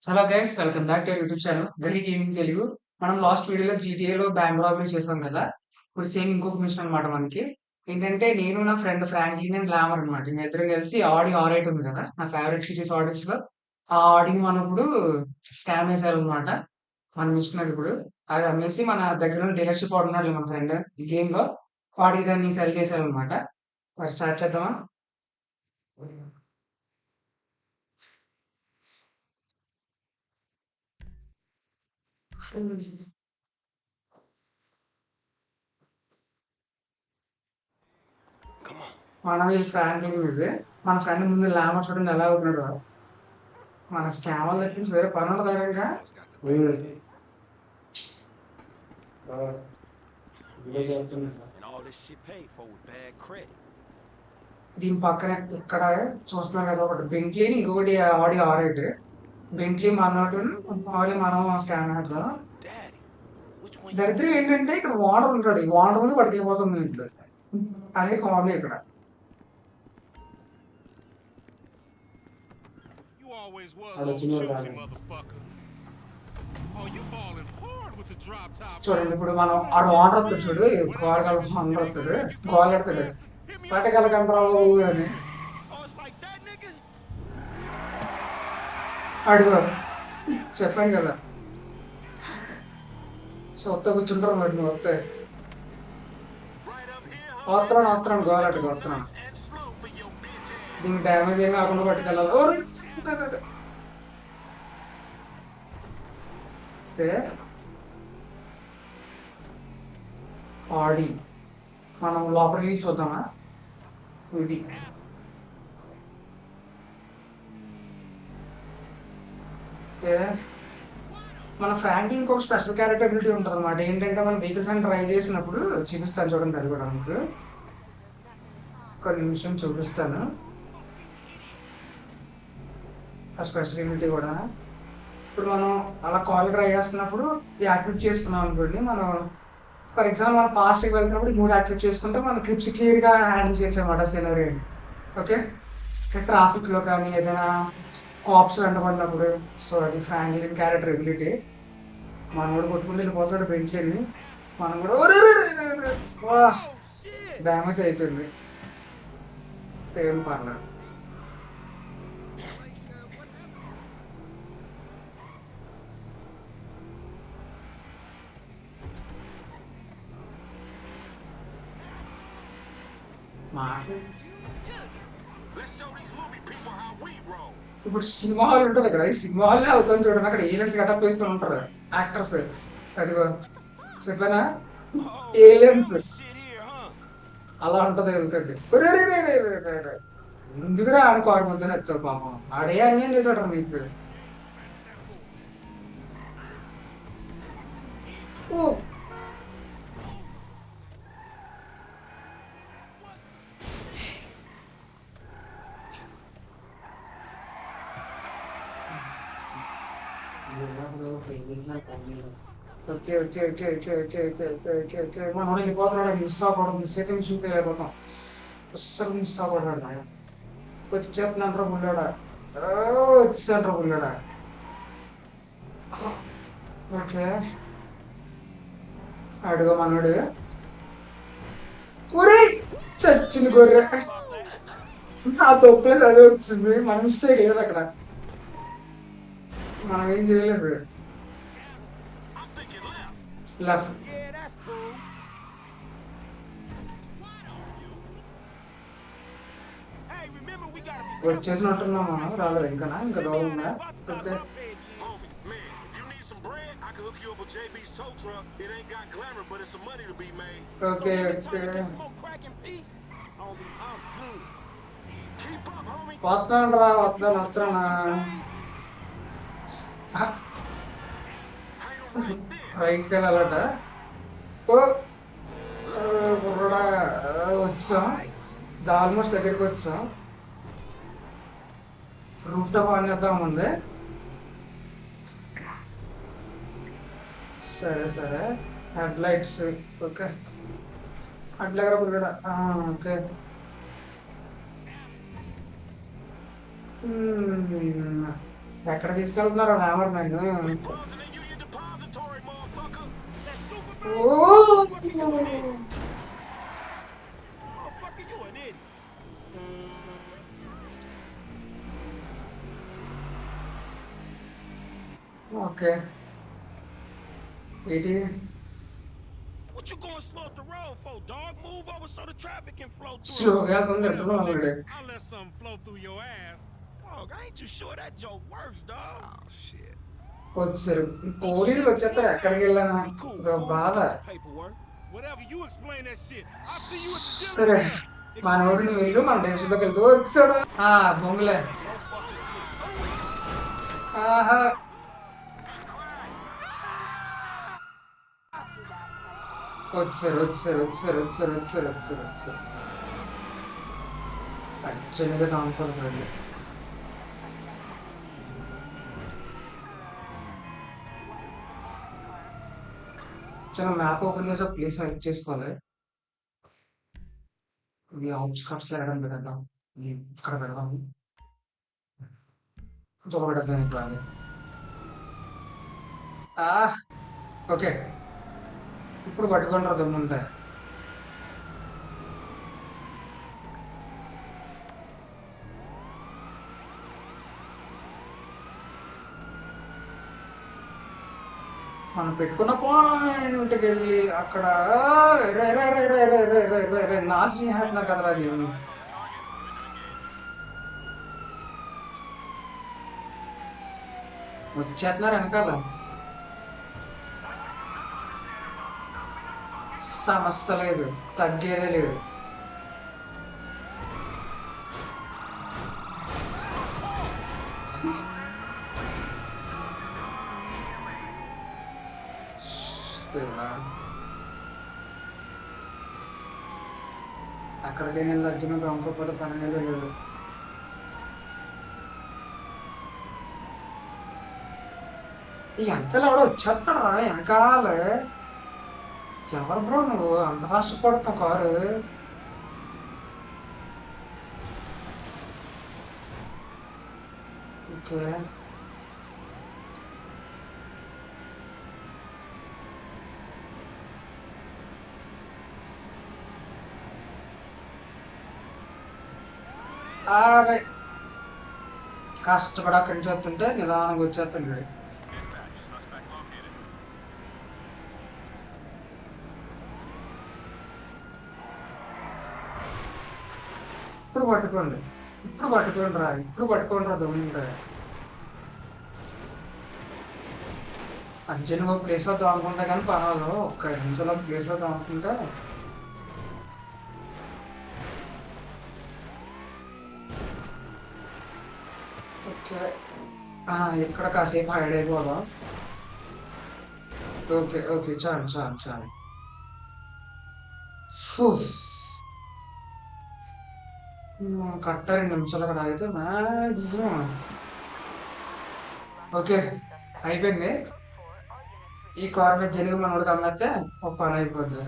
Hello guys, welcome back to YouTube channel Gahi gaming Telugu. మనం last వీడియోలో జీటీఏలో bank robbery చేసాం కదా. ఇప్పుడు సేమ్ ఇంకొక మిషన్ అనమాట మనకి. ఏంటంటే నేను నా ఫ్రెండ్ ఫ్రాంక్లిన్ అండ్ గ్లామర్ అనమాట. మేము ఇద్దరం కలిసి ఆడి ఆర్8 ఉంది కదా, నా ఫేవరెట్ సిరీస్ ఆడిస్ లో. ఆ ఆడిని మనం ఇప్పుడు స్కామ్ వేసారనమాట. మన మిషన్ అది ఇప్పుడు అది అమ్మేసి మన దగ్గర ఉన్న డీలర్షిప్ వాడు ఉన్నాడు మన ఫ్రెండ్ ఈ గేమ్ లో, వాడికి దాన్ని సెల్ చేశారనమాట. మరి స్టార్ట్ చేద్దామా? మనం ఈ ఫ్రాంక్లిన్ ఇది మన ఫ్రెండ్ ముందు లామర్ చూడండి ఎలా అవుతున్నాడు. మన స్కామర్ తప్పించి వేరే పని ఉండదు ఇంకా. దీని పక్కన ఇక్కడ చూస్తున్నాం కదా, ఒకటి బెంట్లీ ఇంకొకటి ఆడి ఆర్8. బెంట్లీ మనోడు, ఆడి మనం స్కామ్ వేద్దాం. దరిద్రం ఏంటంటే ఇక్కడ వాటర్ ఉంటాడు, ఈ వాటర్ ముందు పడికి వెళ్ళిపోతుంది ఇంట్లో. అదే కామెడీ ఇక్కడ. చూడండి ఇప్పుడు మనం ఆడ వాటర్ వస్తాడు చూడు, గోరగల అందరు వస్తాడు, గోల్ ఎడతాడు పట్టగలకంటావు అని అడుగు. చెప్పాను కదా, సో వస్తా కూర్చుంటారు మరి. నువ్వు వస్తున్నాను గోలట్టుకు వస్తున్నాను. దీనికి డ్యామేజ్ ఏం కాకుండా పట్టుకెళ్ళాలి. ఓకే, ఆడి మనం లోపలికి చూద్దామా. ఇది ఓకే. మన ఫ్రాంక్లిన్కి ఒక స్పెషల్ క్యారెక్టబిలిటీ ఉంటుంది అనమాట. ఏంటంటే మన వెహికల్స్ అని డ్రైవ్ చేసినప్పుడు చూపిస్తాను చూడండి, అది కూడా మనకు ఒక నిమిషం చూపిస్తాను ఆ స్పెషల్ కూడా. ఇప్పుడు మనం అలా కాల్ డ్రైవ్ చేస్తున్నప్పుడు యాక్టివేట్ చేసుకున్నాం అనుకోండి, మనం ఫర్ ఎగ్జాంపుల్ మనం ఫాస్ట్గా వెళ్తున్నప్పుడు 3 యాక్టివేట్ చేసుకుంటే మన ట్రిప్స్ క్లియర్గా హ్యాండిల్ చేయొచ్చు అనమాట సినరీని. ఓకే, ట్రాఫిక్లో కానీ ఏదైనా కాప్స్ వెంటబడినప్పుడు. సో అది ఫ్రాంక్లిన్ క్యారెక్టర్ ఎబిలిటీ. మనం కూడా కొట్టుకుంటూ వెళ్ళిపోతాడు బెంట్లీని, మనం కూడా డ్యామేజ్ అయిపోయింది. ఏం పర్లేదు. ఇప్పుడు సినిమా హాల్ ఉంటుంది ఇక్కడ, ఈ సినిమా హాల్లో అవుతాం చూడండి, అక్కడ ఏలియన్స్ గెటప్ వేసుకొని ఉంటారు యాక్టర్స్. అదిగో చెప్పానా, ఏలియన్స్ అలా ఉంటది వెళ్తుంది. ఎందుకురా అనుకో, ఆరు ముద్ద ఎత్తారు పాపం, ఆడే అన్యాయం చేశాడు మీకు. Oh okay okay okay okay okay okay okay okay okay మనం వెళ్ళిపోతున్నాడు. మిస్ అవ్వడం, మిస్ అయితే మిషన్ ఫెయిల్ అయిపోతాం. అస్సలు మిస్ అవ్వడాడు. వచ్చేస్తున్నాడు బుల్లాడా, వచ్చేసాడు బుల్లాడా. ఓకే, అడుగు మనోడు. ఊరే చచ్చింది గొర్రె. ఆ తొప్పేది అదే వచ్చింది, మన మిస్టేక్ లేదు అక్కడ, మనం ఏం చేయలేదు. లెఫ్ట్ వచ్చేసినట్టున్నాం మనం, రాలేదు ఇంకా, ఇంకా దూరం ఉందా. ఓకే ఓకే ఓకే, వస్తున్నాను రా, వస్తున్నానా. రైట్కి వెళ్ళాలట. ఓ బుర్రడా, వచ్చాం, ఆల్మోస్ట్ దగ్గరికి వచ్చాం. రూఫ్ టాప్ ఆన్ చేద్దాం ముందే. సరే సరే, హెడ్ లైట్స్ ఓకే, అట్లా కూడా ఓకే. ఎక్కడ తీసుకెళ్తున్నారు హ్యామర్ నన్ను? ఓ ఓకే. ఏంటి? What you going slow up the road for, dog? Move over so the traffic can flow through. స్లోగా వెళ్తుంది Whatever, తిడుతున్నావు nigga. Already. I'll let something flow through your ass. Dog, I ain't too sure that joke works, dog. Oh, shit. వచ్చారు Oh పోలీసులు shit, వచ్చేస్తారు. move ఎక్కడికి out. వెళ్ళానా? Be cool, ఇదో fool. బాధ. We got the paperwork. Whatever, you explain that shit. I'll see you at the సరే, dealership. మనోడు నువ్వు వెళ్ళు, మన డెన్షన్లోకి వెళ్తూ వచ్చాడు. బొంగులే. No fucking shit. ఆహా, వచ్చారు. అర్జెంట్గా తాముకోవాలి. చిన్న మ్యాప్ ఓపెన్ చేసి ఒక ప్లేస్ సెలెక్ట్ చేసుకోవాలి. ఈ అవుట్స్కట్స్లో ఎక్కడ పెడదాం? ఇక్కడ పెడదాం. పెడదాం ఇవ్వాలి. ఓకే, ఇప్పుడు పట్టుకొని దమ్ముంటాయి. మనం పెట్టుకున్న పాయింట్కి వెళ్ళి అక్కడ నాశనం చేస్తున్నారు కదరా నేను. వచ్చేస్తున్నారు వెనకాల. సమస్య లేదు, తగ్గేదే లేదు. అక్కడికి నేను అర్జున దొంగకపోతే పని లేదు. ఈ వెనకాల ఎవడో వచ్చేస్తాడా వెనకాల? ఎవరు బ్రో నువ్వు అంత ఫాస్ట్ కొడతావు కారు? ఓకే, కష్టపడి అక్కడి నుంచి వస్తుంటే నిదానంగా వచ్చేస్తాడు. ఇప్పుడు పట్టుకోండి ఇప్పుడు పట్టుకోండి రా దొంగ. అర్జెంట్గా ఒక ప్లేస్లో దొంగకుంటా కానీ పర్వాలేదు. ఒక్క నిమిషంలో ఒక ప్లేస్లో దొంగకుంటా. ఓకే, ఇక్కడ కాసేపు హైడ్ అయిపోదాం. ఓకే, చాలు. కరెక్ట్గా 2 నిమిషాలు అక్కడ ఆగితే మ్యాక్సిమం. ఓకే, అయిపోయింది. ఈ కార్ మీద జరిగి మనోడికి అమ్మేస్తే ఒక పని అయిపోద్ది.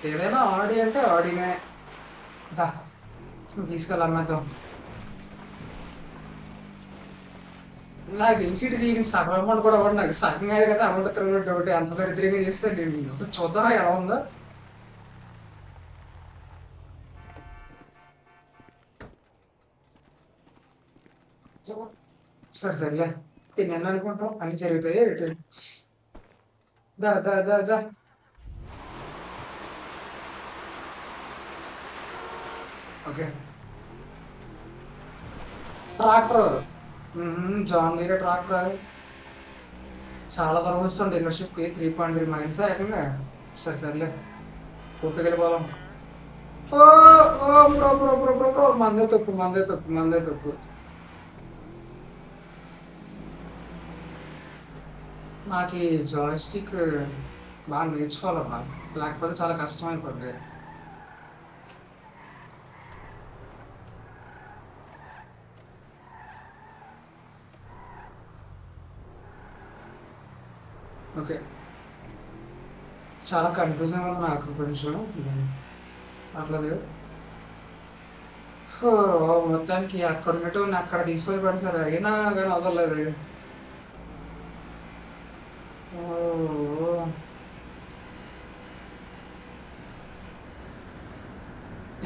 ఏదైనా ఆడి అంటే ఆడినే. దా తీసుకెళ్ళి అమ్మేద్దాం. నాకు ఎల్సీడీ దీనికి సగం అమౌంట్ కూడా అవ్వదు. నాకు సగం అయ్యేది కదా అమౌంట్ తిరిగినట్టు ఒకటి అంత దరిద్రంగా చేస్తే నేను అసలు చూద్దాం ఎలా ఉందో. సరేలే, నేను అనుకుంటాం అన్ని జరుగుతాయి. దా. Okay, tractor. జాన్ దగ్గర ట్రాక్టర్ చాలా దూరం వస్తుంది. డీలర్షిప్కి 3.3 మైల్స్ ఏకంగా. సరేలే, పూర్తికి వెళ్ళిపోదాం. బ్రో మందే తప్పు. నాకు ఈ జాయిస్టిక్ బాగా నేర్చుకోవాలమ్మా, లేకపోతే చాలా కష్టం అయిపోద్ది. ఓకే, చాలా కన్ఫ్యూజింగ్ ఉంది నాకు కొంచెం. అట్లేదు. మొత్తానికి అక్కడ ఉన్నట్టు అక్కడ తీసుకొని పడేసారు, అయినా కానీ వదలలేదు. ఓ,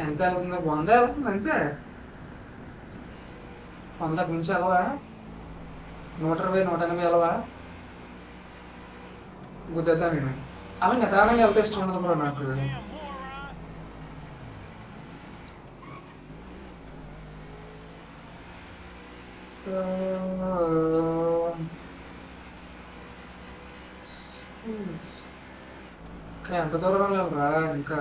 ఎంత వెళ్తుంది? 100 వెళ్తుంది అంతే. 100కు మించి వెళ్ళవా? 120, 180 వెళ్ళవా? గుద్దేద్దాం నేను. అలా నిదానంగా వెళ్తే ఇష్టం ఉండదు బ్రో నాకు. Damn moron. ఇంకా ఎంత దూరం వెళ్ళాలిరా ఇంకా?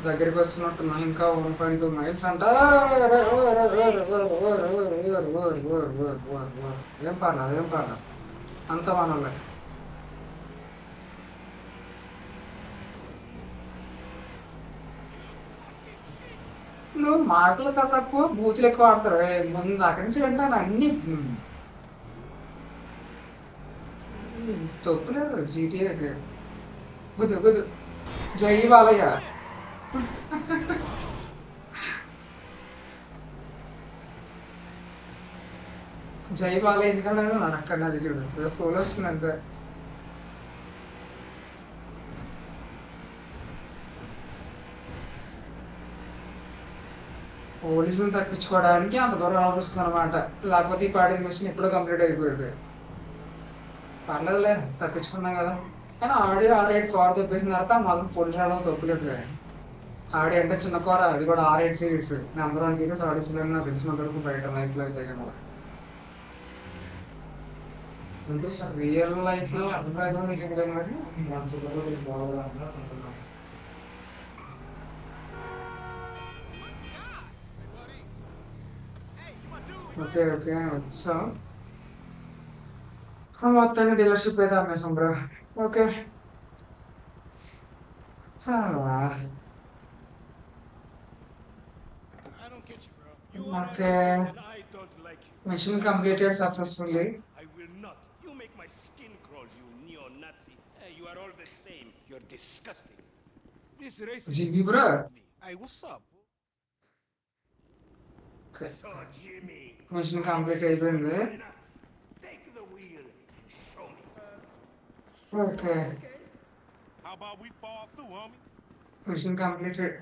దగ్గరికి వస్తున్నట్టున్నా. ఇంకా 1.2 మైల్స్ అంట. ఏం పర్లేదు, ఏం పర్లేదు, అంత మనలే. నువ్వు మాటలు కదా తక్కువ, బూతులు ఎక్కువ ఆడతారు. ముందు అక్కడి నుంచి వింటాను అన్ని. తప్పులేదు జీటీఏకి. గుద్దు గుద్దు. జై బాలయ్య. జై బాలయ్య ఎందుకంటే నాకు అక్కడ నా దగ్గర ఫోన్ వస్తుంది అంతే. పోలీసులు తప్పించుకోవడానికి అంత దూరం ఆలోచిస్తుంది అనమాట. లేకపోతే ఈ పాడి మిషన్ ఎప్పుడో కంప్లీట్ అయిపోయేది. పర్లేదులే, తప్పించుకున్నాం కదా. కానీ ఆడి R8 కార్ తప్పేసిన తర్వాత మాత్రం పోలీసు రావడం తప్పులేదు. ఆడి అంటే చిన్న కార్, అది కూడా R8 సిరీస్. నెంబర్ 1 సిరీస్ ఆడిస్తున్నాను నాకు తెలిసిన వరకు బయట లైఫ్లో అయితే కనుక. అంటే రియల్ లైఫ్లో అభిప్రాయం మీకు కదా మరి. ఓకే ఓకే వచ్చాం. మొత్తాన్ని డీలర్షిప్ అయితే అమ్మేసాం bro. Okay. I don't get you, bro. You are okay. racist and I don't like you. Mission completed successfully. I will not. You make my skin crawl, you neo-Nazi. Hey, you are all the same. You're disgusting. This racism Jimmy, bro. sickens me. Hey, what's up? Okay, So, Jimmy, mission complete అయిపోయింది. take the wheel and show me. Okay, How about we fall through, homie? Machine completed.